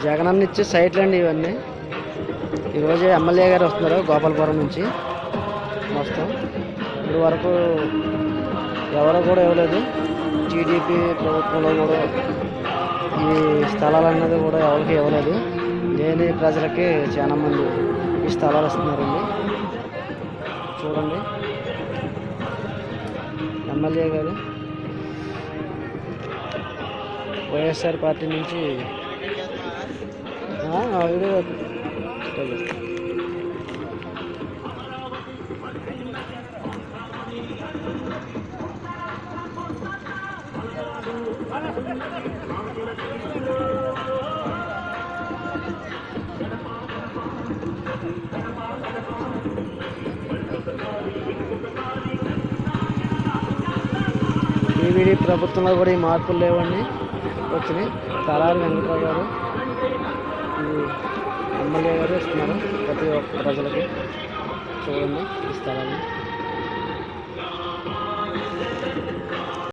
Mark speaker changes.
Speaker 1: జగనన్న ఇచ్చే సైట్లు అండి ఇవన్నీ. ఈరోజు ఎమ్మెల్యే గారు వస్తున్నారు గోపాలపురం నుంచి. మొత్తం ఇప్పుడు వరకు ఎవరో కూడా ఇవ్వలేదు. టీడీపీ ప్రభుత్వంలో కూడా ఈ స్థలాలు అన్నది కూడా ఎవరికి ఇవ్వలేదు. లేని ప్రజలకి చాలా మంది ఈ స్థలాలు ఇస్తున్నారండి. చూడండి ఎమ్మెల్యే గారు వైఎస్ఆర్ పార్టీ నుంచి వీడియో టీవీడీ ప్రభుత్వంలో కూడా ఈ మార్పులు లేవండి వచ్చినాయి. తలారి వెంకటరావు గారు ఎమ్మెల్యే గారు ఇస్తున్నారు ప్రతి ఒక్క ప్రజలకి. చూడండి ఈ స్థలాన్ని.